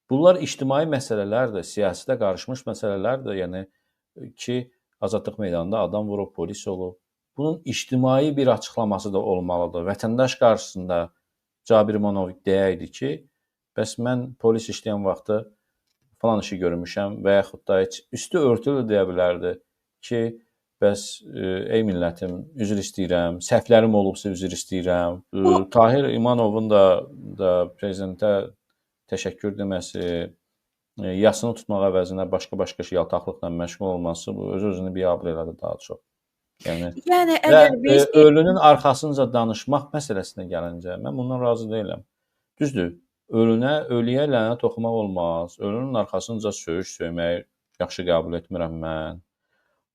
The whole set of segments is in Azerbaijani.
Bunlar ictimai məsələlərdir, siyasətə qarışmış məsələlərdir. Yəni ki, Azadlıq meydanında adam vurub, polis olub. Bunun ictimai bir açıqlaması da olmalıdır. Vətəndaş qarşısında Cabir İmanov deyəydi ki, bəs mən polis işləyən vaxtı falan işi görmüşəm və yaxud da heç üstü örtülü deyə bilərdi ki, bəs ey millətim, üzr istəyirəm, səhvlərim olubsa üzr istəyirəm. Tahir İmanovun da prezidentə təşəkkür deməsi, yasını tutmaq əvəzinə başqa yaltaqlıqla məşğul olması bu öz-özünü biabır elədi daha çox. Yəni əgər biz ölünün arxasınca danışmaq məsələsinə gəlincə, mən bundan razı deyiləm. Düzdür, ölüyə lənət oxumaq olmaz. Ölünün arxasınca söymək yaxşı qəbul etmirəm mən.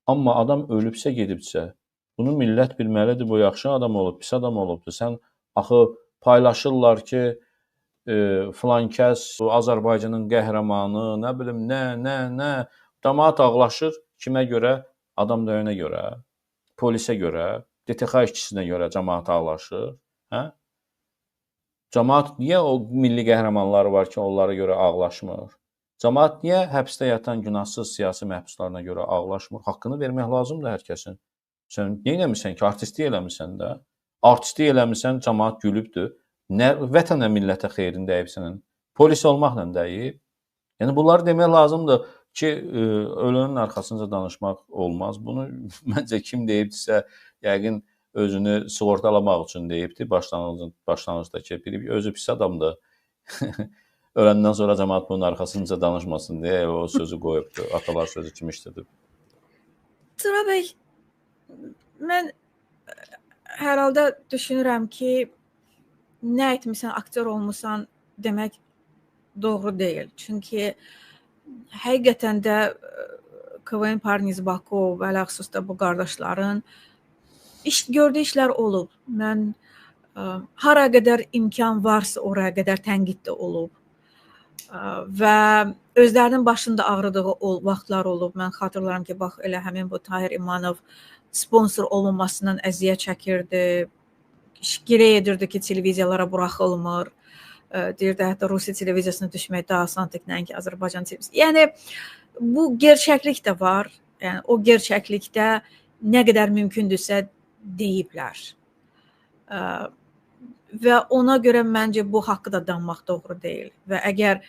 Amma adam ölübsə, gedibsə, bunu millət bilməlidir, bu yaxşı adam olub, pis adam olubdur. Sən axı paylaşırlar ki, filan kəs Azərbaycanın qəhrəmanı, nə bilim, nə. Camaat ağlaşır kimə görə? Adam döyənə görə, polisə görə, DTX işçisinə görə camaat ağlaşır. Hə? Camaat niyə o milli qəhrəmanları var ki, onlara görə ağlaşmır? Camaat niyə həbsdə yatan günahsız siyasi məhbuslarına görə ağlaşmır? Haqqını vermək lazımdır hər kəsin. Sən nə eləmirsən ki, artistlik eləmirsən də. Artistlik eləmirsən, camaat gülübdür. Nə vətənə, millətə xeyrin dəyib sənin. Polis olmaqla dəyib. Yəni bunları demək lazımdır ki, ölünün arxasınca danışmaq olmaz. Bunu məncə kim deyibdisə, yəqin özünü sığortalamaq üçün deyibdi başlanğıcdakı biri özü pis adamdır. Öləndən sonra cəmaət bunun arxasınca danışmasın deyə o sözü qoyubdu. Atalar sözü kimi işlədib. Tura bəy, mən hər halda düşünürəm ki, nə etmirsən, aktyor olmusan demək doğru deyil. Çünki həqiqətən də KVN Parniz Bakov və ələxüsus da bu qardaşların gördüyü işlər olub. Mən hara qədər imkan varsa oraya qədər tənqid də olub. Və özlərinin başında ağrıdığı vaxtlar olub. Mən xatırlaram ki, bax elə həmin bu Tahir İmanov sponsor olunmasından əziyyət çəkirdi. Girey edirdi ki, televiziyalara buraxılmır. Deyirdi, hətta Rusiya televiziyasına düşmək daha asandır ki, Azərbaycan televiziyası. Yəni, bu gerçəklik də var. Yəni, o gerçəklikdə nə qədər mümkündürsə deyiblər. Və ona görə məncə bu haqqı da danmaq doğru deyil. Və əgər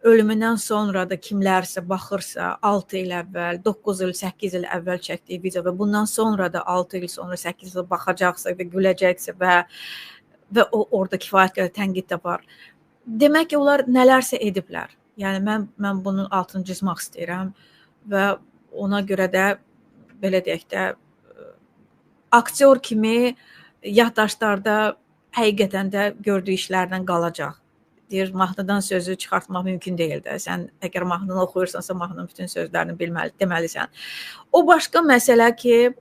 ölümündən sonra da kimlərsə baxırsa 6 il əvvəl, 9 il, 8 il əvvəl çəkdiyi video və bundan sonra da 6 il sonra 8 il baxacaqsa və güləcəksə və orada kifayət qədər tənqid də var. Demək ki, onlar nələrsə ediblər. Yəni, mən bunun altını cızmaq istəyirəm və ona görə də, belə deyək də, aktyor kimi yaddaşlarda həqiqətən də gördüyü işlərdən qalacaq. Deyir, mahnıdan sözü çıxartmaq mümkün deyil də. Sən əgər mahnını oxuyursansa, mahnının bütün sözlərini deməlisən. O başqa məsələ ki,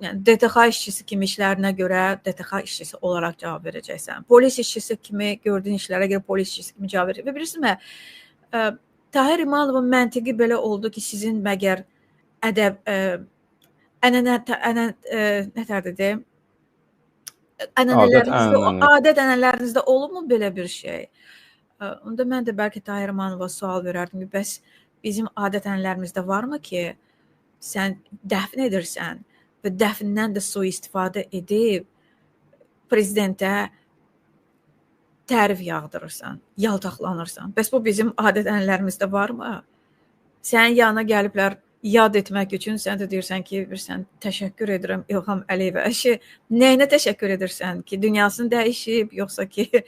yəni DTX işçisi kimi işlərinə görə DTX işçisi olaraq cavab verəcəksən. Polis işçisi kimi gördüyün işlərə görə polis işçisi kimi cavab verəcəksən. Və bilirsiniz, Tahir İmanovun məntiqi belə oldu ki, sizin məgər adət ənənələrinizdə olubmu belə bir şey? Onda mən də bəlkə Tahir İmanova sual verərdim ki, bəs bizim adət ənənələrimizdə varmı ki, sən dəfn edirsən və dəfnindən də sui-istifadə edib prezidentə tərif yağdırırsan, yaltaqlanırsan. Bəs bu bizim adət ənənələrimizdə varmı? Sənin yanına gəliblər yad etmək üçün sən də deyirsən ki, təşəkkür edirəm İlham Əliyevə. Nəyinə təşəkkür edirsən ki, dünyasını dəyişib, yoxsa ki,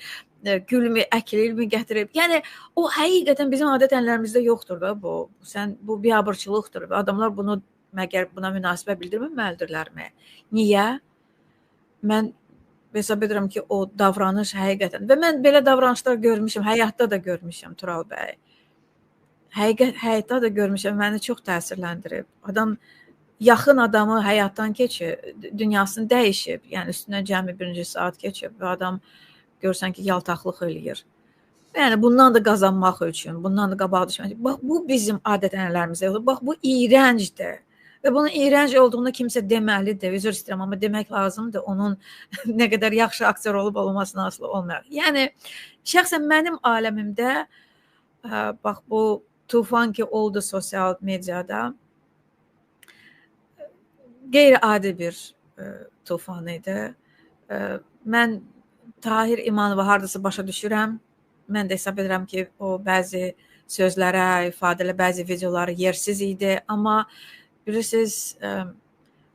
gülmü, əkililmi gətirib? Yəni, o həqiqətən bizim adət ənənələrimizdə yoxdur da bu. Bu biabırçılıqdır və adamlar bunu məgər buna münasibət bildirməməlidirlərmi? Niyə? Mən hesab edirəm ki, o davranış həqiqətən və mən belə davranışlar görmüşəm, həyatda da görmüşəm Tural bəy. Həyatda da görmüşəm, məni çox təsirləndirib. Adam, yaxın adamı həyatdan keçib, dünyasını dəyişib, yəni üstündən cəmi 1-ci saat keçib və adam görsən ki, yaltaqlıq eləyir. Yəni, bundan da qazanmaq üçün, bundan da qabağa düşmək üçün. Bax, bu bizim adət ənənələrimizdə yoxdur. Bax, bu iyrəncdir. Və bunun iyrənc olduğunu kimsə deməlidir, üzr istəyirəm, amma demək lazımdır, onun nə qədər yaxşı aktyor olub olmasına asılı olmayaraq. Yəni, şəxsən mənim aləmimdə bax bu tufan ki oldu sosial mediada qeyri-adi bir tufan idi. Mən Tahir İmanovu hardasa başa düşürəm. Mən də hesab edirəm ki, o bəzi sözlərə, ifadələ bəzi videoları yersiz idi, amma bilirsiniz,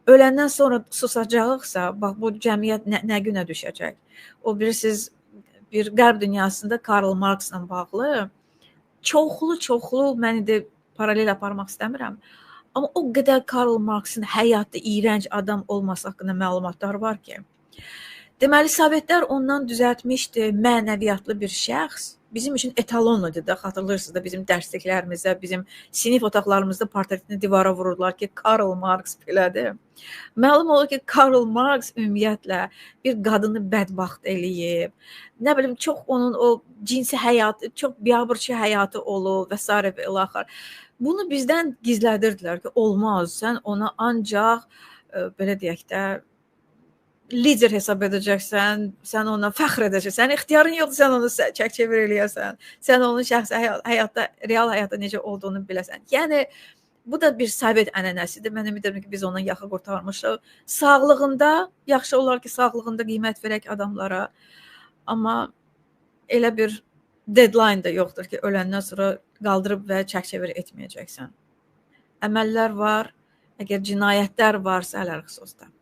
öləndən sonra susacağıqsa, bax bu cəmiyyət nə günə düşəcək? O bilirsiniz, bir qərb dünyasında Karl Marxla bağlı çoxlu mən indi paralel aparmaq istəmirəm. Amma o qədər Karl Marxın həyatda iyrənc adam olması haqqında məlumatlar var ki, deməli Sovetlər ondan düzəltmişdi, mənəviyyatlı bir şəxs. Bizim üçün etalon idi da, xatırlayırsınız da bizim dərsliklərimizdə, bizim sinif otaqlarımızda portretini divara vururdular ki, Karl Marx belədir. Məlum olur ki, Karl Marx ümumiyyətlə bir qadını bədbəxt eləyib. Nə bilim, çox onun o cinsi həyatı, çox biabırçı həyatı olub və s. və ilaxır. Bunu bizdən gizlədirdilər ki, olmaz, sən ona ancaq belə deyək də lider hesab edəcəksən, sən ona fəxr edəcəksən, ixtiyarın yoxdur, sən onu çək-çevir eləyəsən, sən onun şəxsi həyatda, real həyatda necə olduğunu biləsən. Yəni, bu da bir Sovet ənənəsidir. Mən ümid edirəm ki, biz ondan yaxı qurtarmışıq. Sağlığında, yaxşı olar ki, sağlığında qiymət verək adamlara, amma elə bir deadline da yoxdur ki, öləndən sonra qaldırıb və çək-çevir etməyəcəksən. Əməllər var, əgər cinayətlər varsa, ələlxüsusda.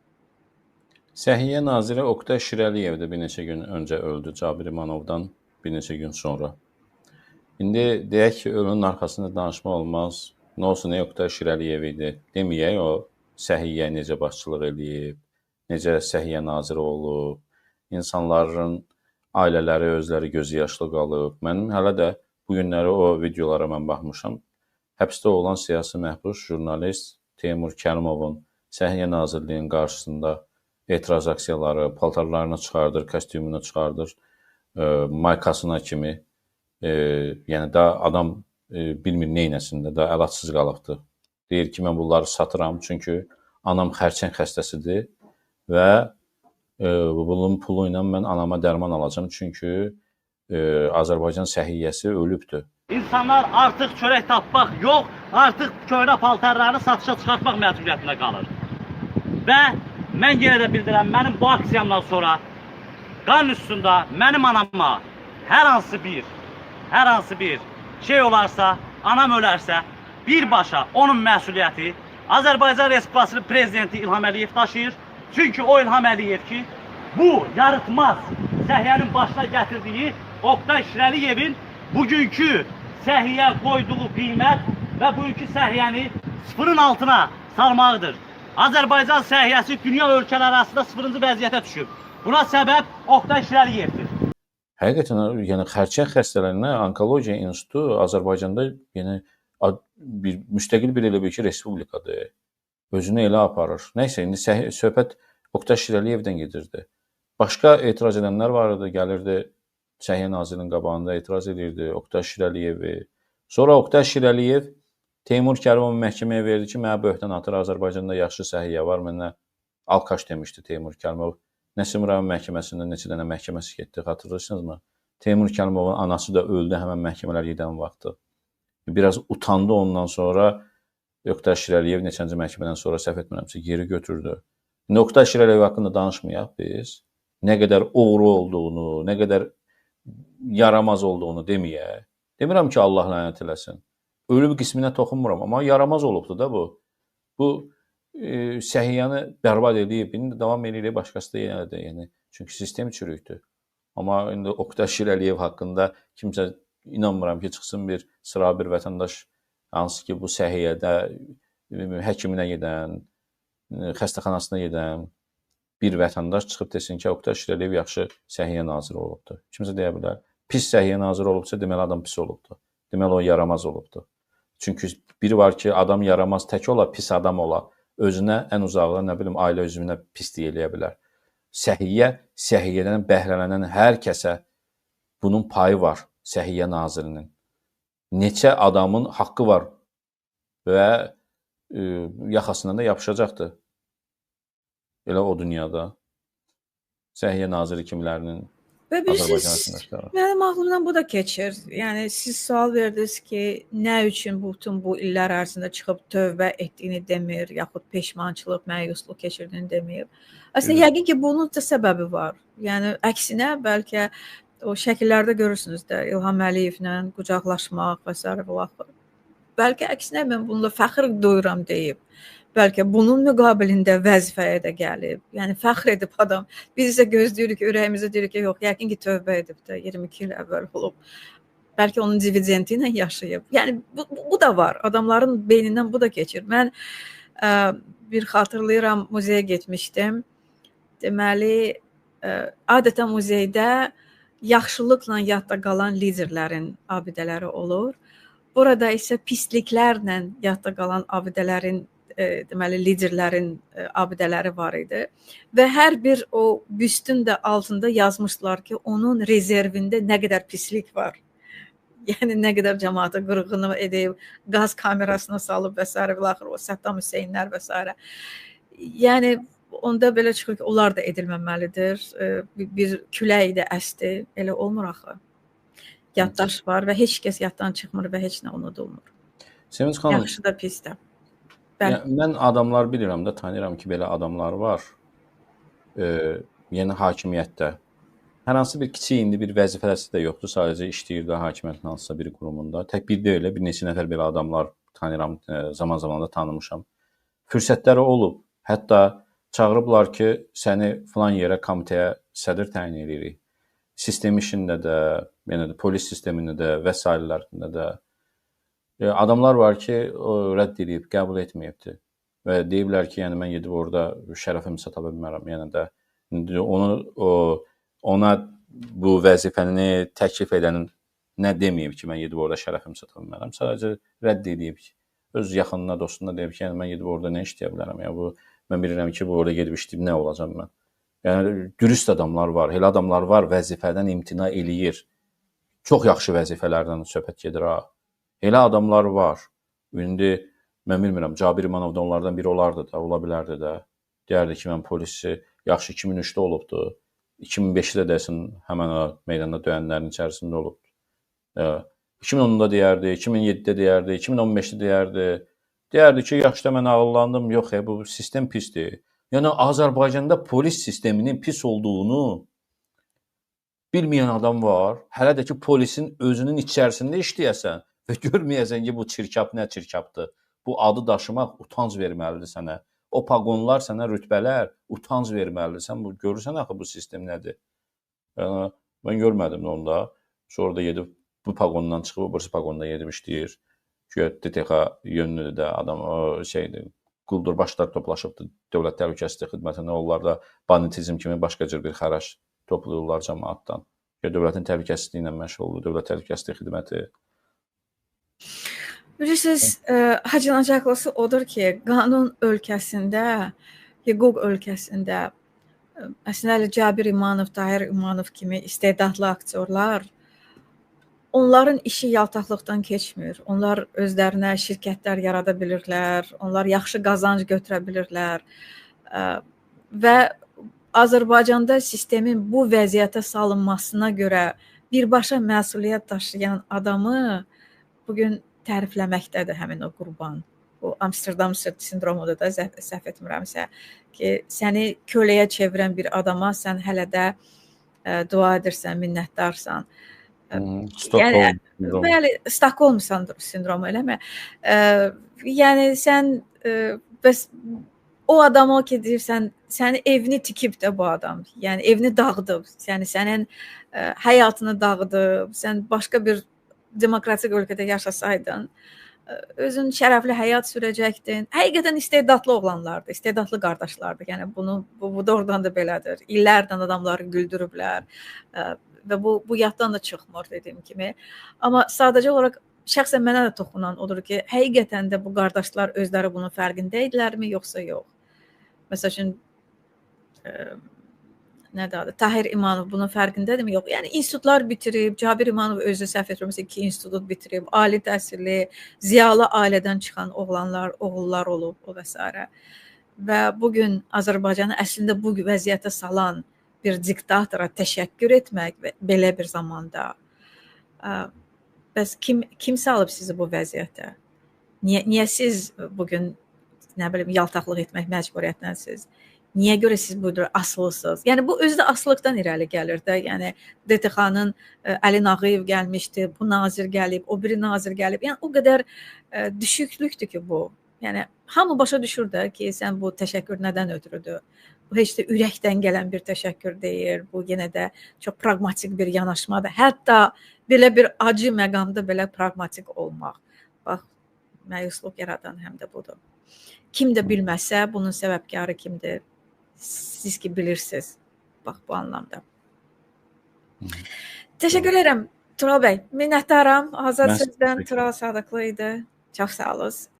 Səhiyyə naziri Oqtay Şirəliyev də bir neçə gün öncə öldü Cabir İmanovdan bir neçə gün sonra. İndi deyək ki, ölünün arxasında danışma olmaz. Nə olsun, Oqtay Şirəliyev idi. Deməyək, o səhiyyə necə başçılıq eləyib, necə səhiyyə naziri olub, insanların ailələri, özləri gözü yaşlı qalıb. Mənim hələ də bu günləri o videolara mən baxmışam. Həbsdə olan siyasi məhbus jurnalist Teymur Kərimovun Səhiyyə Nazirliyinin qarşısında etiraz aksiyaları, paltarlarını çıxardır, kostyumunu çıxardır, maykasına kimi. Yəni da adam bilmir neynəsin də, da əlacsız qalıbdır. Deyir ki, mən bunları satıram, çünki anam xərçəng xəstəsidir və bunun pulu ilə mən anama dərman alacam, çünki Azərbaycan səhiyyəsi ölübdür. İnsanlar artıq çörək tapmaq yox, artıq köhnə paltarlarını satışa çıxartmaq məcburiyyətində qalır. Və mən yenə də bildirəm, mənim bu aksiyamdan sonra qanun üstündə mənim anama hər hansı bir şey olarsa, anam ölərsə, birbaşa onun məsuliyyəti Azərbaycan Respublikasının prezidenti İlham Əliyev daşıyır. Çünki o İlham Əliyev ki, bu yaratmaz səhiyyənin başına gətirdiyi Oqtay Şirəliyevin bugünkü səhiyyə qoyduğu qiymət və bugünkü səhiyyəni sıfırın altına salmaqdır. Azərbaycan səhiyyəsi dünya ölkələri arasında sıfırıncı vəziyyətə düşüb. Buna səbəb Oqtay Şirəliyevdir. Həqiqətən, yəni xərçəng xəstələrinə Onkologiya İnstitutu Azərbaycanda bir müstəqil bir elə bir ki, respublikadır. Özünü elə aparır. Nəysə, indi söhbət Oqtay Şirəliyevdən gedirdi. Başqa etiraz edənlər var idi, gəlirdi Səhiyyə Nazirinin qabağında etiraz edirdi Oqtay Şirəliyevi. Sonra Oqtay Şirəliyev Teymur Kərimovu məhkəməyə verdi ki, mənə böhtan atır, Azərbaycanda yaxşı səhiyyə var, mənə alkaş demişdi Teymur Kərimov. Nəsimi rayon məhkəməsində neçə dənə məhkəməsi getdi, xatırlayırsınızmı? Teymur Kərimovun anası da öldü həmən məhkəmələr gedən vaxtı. Biraz utandı ondan sonra Oqtay Şirəliyev neçənci məhkəmədən sonra səhv etmirəmsə geri götürdü. İndi Oqtay Şirəliyev haqqında danışmayaq biz. Nə qədər oğru olduğunu, nə qədər yaramaz olduğunu deməyək. Demirəm ki, Allah lənət eləsin. Ölü bir qisminə toxunmuram, amma yaramaz olubdur da bu. Bu səhiyyəni bərbad edib, indi davam edir, başqası da yenə də, yəni çünki sistem çürükdür. Amma indi Oqtay Şirəliyev haqqında kimsə inanmıram ki, çıxsın bir sıra bir vətəndaş, hansı ki, bu səhiyyədə həkiminə gedən, xəstəxanasına gedən bir vətəndaş çıxıb desin ki, Oqtay Şirəliyev yaxşı səhiyyə naziri olubdur. Kimsə deyə bilər, pis səhiyyə naziri olubsa, deməli adam pis olubdur. Deməli o yaramaz olubdur. Çünki biri var ki, adam yaramaz tək ola, pis adam ola. Özünə ən uzaqda, nə bilim, ailə üzvünə pislik eləyə bilər. Səhiyyədən bəhrələnən hər kəsə bunun payı var, Səhiyyə Nazirinin. Neçə adamın haqqı var və yaxasından da yapışacaqdır. Elə o dünyada. Səhiyyə Naziri kimlərinin Və Azərbaycan bilirsiniz, vətəndaşları? mənim ağlımdan bu da keçir. Yəni siz sual verdiniz ki, nə üçün bütün bu illər ərzində çıxıb tövbə etdiyini demir, yaxud peşmançılıq, məyusluq keçirdiyini demir. Əslində yəqin ki, bunun da səbəbi var. Yəni əksinə bəlkə o şəkillərdə görürsünüz də İlham Əliyevlə qucaqlaşmaq və s. Bəlkə əksinə mən bununla fəxr duyuram deyib. Bəlkə bunun müqabilində vəzifəyə də gəlib. Yəni fəxr edib adam. Biz isə gözləyirik, ürəyimizə deyirik ki, yox, yəqin ki, tövbə edib də 22 il əvvəl olub. Bəlkə onun dividendi ilə yaşayıb. Yəni bu da var. Adamların beynindən bu da keçir. Mən bir xatırlayıram, muzeyə getmişdim. Deməli, adətən muzeydə yaxşılıqla yadda qalan liderlərin abidələri olur. Burada isə pisliklərlə yadda qalan abidələrin deməli liderlərin abidələri var idi və hər bir o büstün də altında yazmışlar ki, onun rezervində nə qədər pislik var. Yəni nə qədər cəmaatı qırğını edib, qaz kamerasına salıb və s. və axır o Saddam Hüseynlər və s. Yəni onda belə çıxır ki, onlar da edilməməlidir. Bir külək də əsdi, elə olmur axı. Yaddaş var və heç kəs yaddan çıxmır və heç nə unudulmur. Sevinç xanım, Yaxşı da pis də. Yəni, mən adamlar bilirəm də, tanıyıram ki, belə adamlar var. Yəni hakimiyyətdə. Hər hansı bir kiçik indi bir vəzifəsi də yoxdur, sadəcə işləyir də hakimiyyətin hansısa bir qurumunda. Tək bir deyil, bir neçə nəfər belə adamlar tanıyıram, zaman-zaman da tanımışam. Fürsətləri olub. Hətta çağırıblar ki, səni filan yerə komitəyə sədr təyin edirik. Sistem işində də, yəni də polis sistemində də, vəsaitlərində də. Adamlar var ki, o rədd edib, qəbul etməyibdi və deyiblər ki, yəni mən gedib orada şərəfimi sata bilmərəm. Yəni də ona bu vəzifəni təklif edənin nə deməyib ki, mən gedib orada şərəfimi sata bilmərəm. Sadəcə rədd edib ki, öz yaxınına, dostuna deyib ki, yəni mən gedib orada nə işləyə bilərəm? Yəni bu mən bilirəm ki, bu orada gedib işləyib nə olacam mən? Yəni dürüst adamlar var, elə adamlar var, vəzifədən imtina eləyir. Çox yaxşı vəzifələrdən söhbət gedir ha. Elə adamlar var. İndi mən bilmirəm, Cabir İmanov da onlardan biri olardı da, ola bilərdi də. Deyərdi ki, mən polisi yaxşı 2003-də olubdu. 2005-də desin, həmən o meydanda döyənlərin içərisində olubdu. 2010-da deyərdi, 2007-də deyərdi, 2015-də deyərdi. Deyərdi ki, yaxşı da mən ağıllandım, yox, bu sistem pisdir. Yəni Azərbaycanda polis sisteminin pis olduğunu bilməyən adam var. Hələ də ki, polisin özünün içərisində işləyəsən və görməyəsən ki, bu çirkab nə çirkabdır. Bu adı daşımaq utanc verməlidir sənə. O paqonlar sənə rütbələr utanc verməlidir. Sən bu görürsən axı bu sistem nədir? Yəni mən görmədim onda. Sonra da gedib bu paqondan çıxıb o birisi paqonda gedib işləyir. DTX yönlüdür də adam o şeydir. Quldurbaşlar toplaşıbdı Dövlət Təhlükəsizlik Xidmətinə. Onlar da banditizm kimi başqa cür bir xərac toplayırlar cəmaatdan. Dövlətin təhlükəsizliyi ilə məşğuldur, Dövlət Təhlükəsizlik Xidməti. Bilirsiniz, acınacaqlısı odur ki, qanun ölkəsində, hüquq ölkəsində əslində Cabir İmanov, Tahir İmanov kimi istedadlı aktyorlar, onların işi yaltaqlıqdan keçmir. Onlar özlərinə şirkətlər yarada bilirlər, onlar yaxşı qazanc götürə bilirlər və Azərbaycanda sistemin bu vəziyyətə salınmasına görə birbaşa məsuliyyət daşıyan adamı bugün tərifləməkdədir həmin o qurban. Bu Amsterdam sindromudur da, səhv etmirəmsə, ki, səni köləyə çevirən bir adama sən hələ də dua edirsən, minnətdarsan. Stockholm sindromu, eləmi? Yəni sən bəs o adama ki, deyirsən, səni evini tikib də bu adam, yəni evini dağıdıb, yəni sənin həyatını dağıdıb, sən başqa bir demokratik ölkədə yaşasaydın, özün şərəfli həyat sürəcəkdin. Həqiqətən istedadlı oğlanlardır, istedadlı qardaşlardır. Yəni bu doğrudan da belədir. İllərdən adamları güldürüblər və bu yaddan da çıxmır dediyim kimi. Amma sadəcə olaraq şəxsən mənə də toxunan odur ki, həqiqətən də bu qardaşlar özləri bunun fərqində idilərmi, yoxsa yox? Məsəl üçün nədir adı? Tahir İmanov bunun fərqindədirmi? Yox. Yəni institutlar bitirib, Cabir İmanov özü səhv etmirəmsə 2 institut bitirib, ali təhsilli, ziyalı ailədən çıxan oğullar olub o və s. Və bu gün Azərbaycanı əslində bu vəziyyətə salan bir diktatora təşəkkür etmək belə bir zamanda. Bəs kim salıb sizi bu vəziyyətə? Niyə siz bugün nə bilim yaltaqlıq etmək məcburiyyətindəsiniz? Niyə görə siz budur asılısınız? Yəni bu özü də asılıqdan irəli gəlir də. Yəni DTX-nın Əli Nağıyev gəlmişdi, bu nazir gəlib, o biri nazir gəlib. Yəni o qədər düşüklükdür ki bu. Yəni hamı başa düşür də ki, sən bu təşəkkür nədən ötürüdür? Bu heç də ürəkdən gələn bir təşəkkür deyil. Bu yenə də çox praqmatik bir yanaşmadır. Hətta belə bir acı məqamda belə praqmatik olmaq. Bax, məyusluq yaradan həm də budur. Kim də bilməsə, bunun səbəbkarı kimdir? Siz ki bilirsiniz. Bax, bu anlamda. Təşəkkür edirəm Tural bəy. Minnətdaram. Azad sözdən Tural Sadıqlı idi. Çox sağ olun.